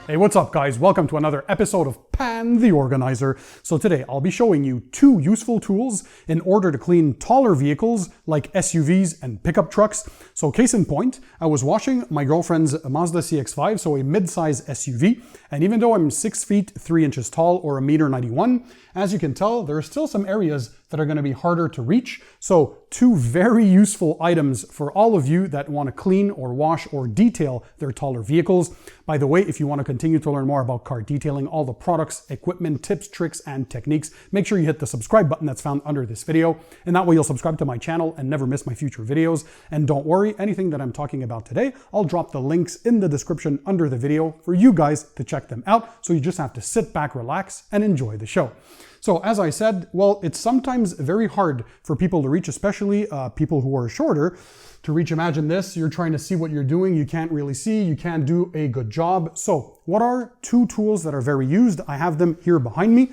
Hey, what's up guys? Welcome to another episode of Pan TheOrganizer. So today I'll be showing you two useful tools in order to clean taller vehicles like SUVs and pickup trucks. So case in point, I was washing my girlfriend's Mazda CX-5, so a mid-size SUV, and even though I'm 6 feet 3 inches tall or 1.91 meters, as you can tell, there are still some areas that are going to be harder to reach. So two very useful items for all of you that want to clean or wash or detail their taller vehicles. By the way, if you want to continue to learn more about car detailing, all the products, equipment, tips, tricks, and techniques, make sure you hit the subscribe button that's found under this video. And that way you'll subscribe to my channel and never miss my future videos. And don't worry, anything that I'm talking about today, I'll drop the links in the description under the video for you guys to check them out. So you just have to sit back, relax, and enjoy the show. So as I said, well, it's sometimes very hard for people to reach, especially people who are shorter, to reach. Imagine this, you're trying to see what you're doing, you can't really see, you can't do a good job. So what are two tools that are very used? I have them here behind me.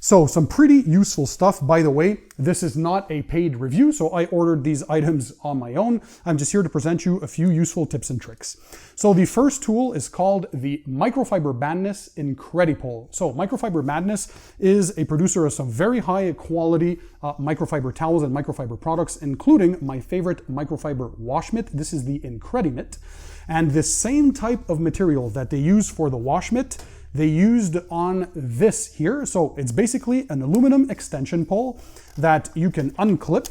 So some pretty useful stuff. By the way, this is not a paid review, so I ordered these items on my own. I'm just here to present you a few useful tips and tricks. So the first tool is called the Microfiber Madness Incredipole. So Microfiber Madness is a producer of some very high quality microfiber towels and microfiber products, including my favorite microfiber wash mitt. This is the Incredimitt. And the same type of material that they use for the wash mitt, they used on this here. So it's basically an aluminum extension pole that you can unclip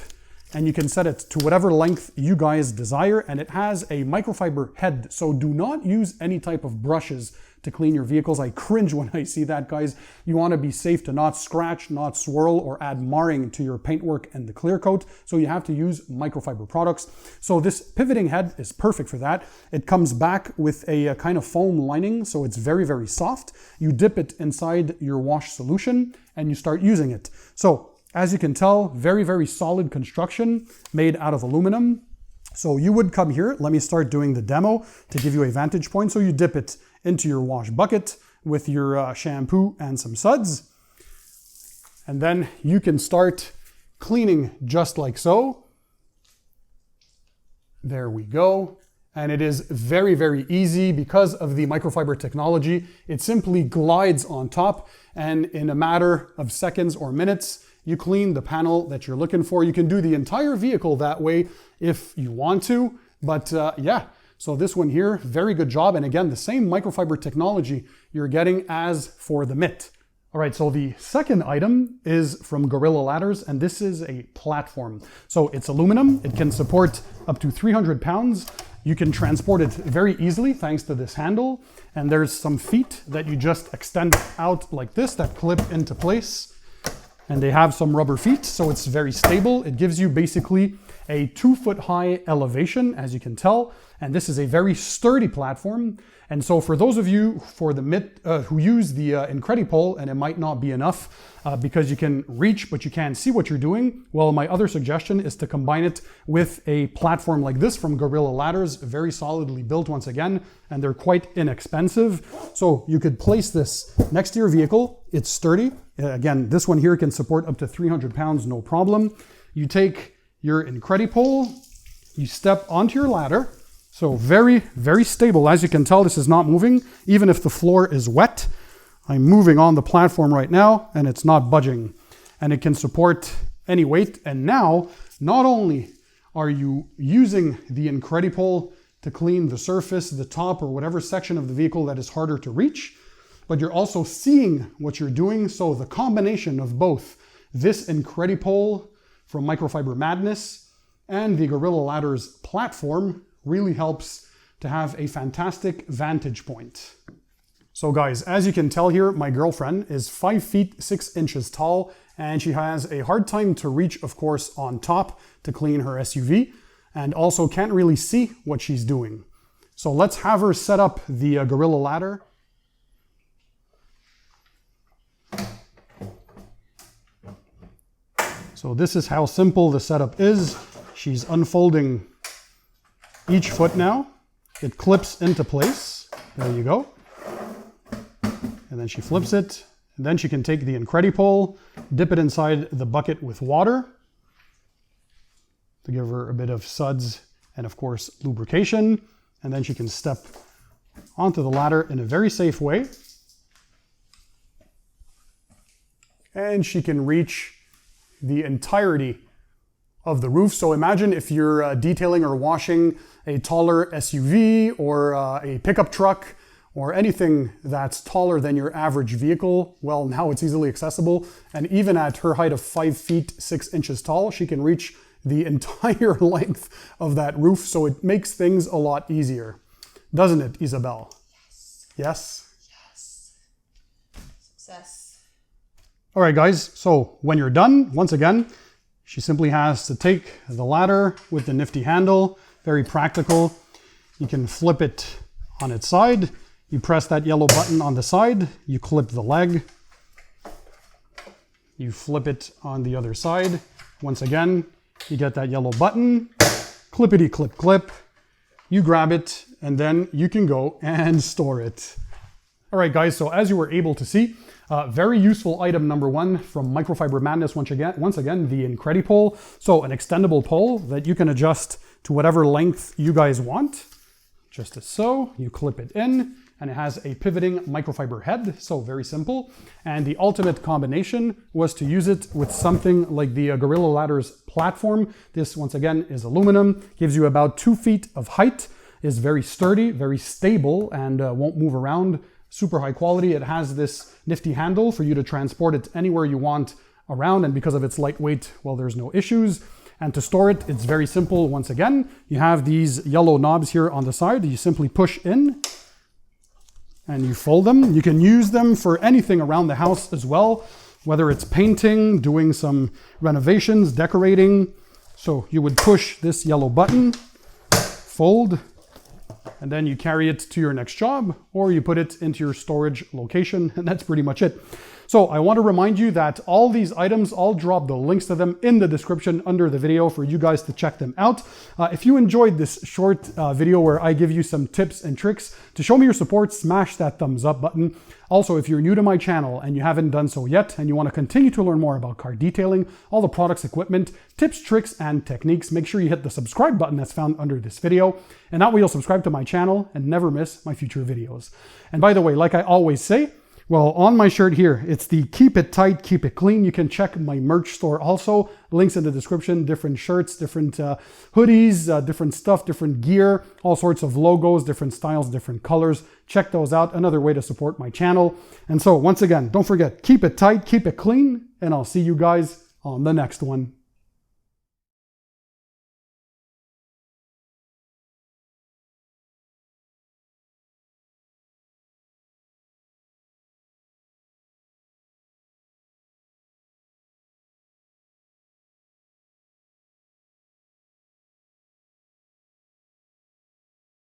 and you can set it to whatever length you guys desire. And it has a microfiber head. So do not use any type of brushes to clean your vehicles. I cringe when I see that, guys. You want to be safe to not scratch, not swirl, or add marring to your paintwork and the clear coat. So you have to use microfiber products. So this pivoting head is perfect for that. It comes back with a kind of foam lining, so it's very, very soft. You dip it inside your wash solution and you start using it. So as you can tell, very, very solid construction made out of aluminum. So you would come here, let me start doing the demo to give you a vantage point. So you dip it into your wash bucket with your shampoo and some suds. And then you can start cleaning just like so. There we go. And it is very, very easy because of the microfiber technology. It simply glides on top, and in a matter of seconds or minutes, you clean the panel that you're looking for. You can do the entire vehicle that way if you want to, but yeah. So this one here, very good job. And again, the same microfiber technology you're getting as for the mitt. All right, so the second item is from Gorilla Ladders, and this is a platform. So it's aluminum, it can support up to 300 pounds. You can transport it very easily thanks to this handle. And there's some feet that you just extend out like this that clip into place. And they have some rubber feet, so it's very stable. It gives you basically a 2-foot high elevation, as you can tell. And this is a very sturdy platform. And so for those of you for the mitt who use the Incredipole, and it might not be enough because you can reach but you can't see what you're doing, well, my other suggestion is to combine it with a platform like this from Gorilla Ladders, very solidly built once again, and they're quite inexpensive. So you could place this next to your vehicle. It's sturdy. Again, this one here can support up to 300 pounds, no problem. You take your Incredipole, you step onto your ladder. So very, very stable. As you can tell, this is not moving. Even if the floor is wet, I'm moving on the platform right now and it's not budging. And it can support any weight. And now, not only are you using the Incredipole to clean the surface, the top, or whatever section of the vehicle that is harder to reach, but you're also seeing what you're doing. So the combination of both this Incredipole from Microfiber Madness and the Gorilla Ladders platform really helps to have a fantastic vantage point. So guys, as you can tell here, my girlfriend is 5 feet 6 inches tall, and she has a hard time to reach, of course, on top to clean her SUV, and also can't really see what she's doing. So let's have her set up the Gorilla Ladder. So this is how simple the setup is. She's unfolding each foot now. It clips into place. There you go. And then she flips it. And then she can take the Incredipole, dip it inside the bucket with water to give her a bit of suds and of course lubrication. And then she can step onto the ladder in a very safe way. And she can reach the entirety of the roof. So imagine if you're detailing or washing a taller SUV or a pickup truck or anything that's taller than your average vehicle. Well, now it's easily accessible. And even at her height of 5 feet 6 inches tall, she can reach the entire length of that roof. So it makes things a lot easier. Doesn't it, Isabel? Yes. Yes? Yes. Success. All right, guys. So when you're done, once again, she simply has to take the ladder with the nifty handle. Very practical. You can flip it on its side. You press that yellow button on the side, you clip the leg, you flip it on the other side. Once again, you get that yellow button, clippity clip clip, you grab it, and then you can go and store it. All right, guys, so as you were able to see, very useful item number one from Microfiber Madness, once again, the Incredipole. So an extendable pole that you can adjust to whatever length you guys want. Just as so, you clip it in. And it has a pivoting microfiber head, so very simple. And the ultimate combination was to use it with something like the Gorilla Ladders platform. This, once again, is aluminum, gives you about 2 feet of height, is very sturdy, very stable, and won't move around. Super high quality. It has this nifty handle for you to transport it anywhere you want around, and because of its lightweight, well, there's no issues. And to store it, it's very simple. Once again, you have these yellow knobs here on the side. You simply push in, and you fold them. You can use them for anything around the house as well, whether it's painting, doing some renovations, decorating. So you would push this yellow button, fold, and then you carry it to your next job, or you put it into your storage location, and that's pretty much it. So I want to remind you that all these items, I'll drop the links to them in the description under the video for you guys to check them out. If you enjoyed this short video where I give you some tips and tricks, to show me your support, smash that thumbs up button. Also, if you're new to my channel and you haven't done so yet, and you want to continue to learn more about car detailing, all the products, equipment, tips, tricks, and techniques, make sure you hit the subscribe button that's found under this video. And that way you'll subscribe to my channel and never miss my future videos. And by the way, like I always say, well, on my shirt here, it's the Keep It Tight, Keep It Clean. You can check my merch store also. Links in the description, different shirts, different hoodies, different stuff, different gear, all sorts of logos, different styles, different colors. Check those out. Another way to support my channel. And so once again, don't forget, keep it tight, keep it clean, and I'll see you guys on the next one.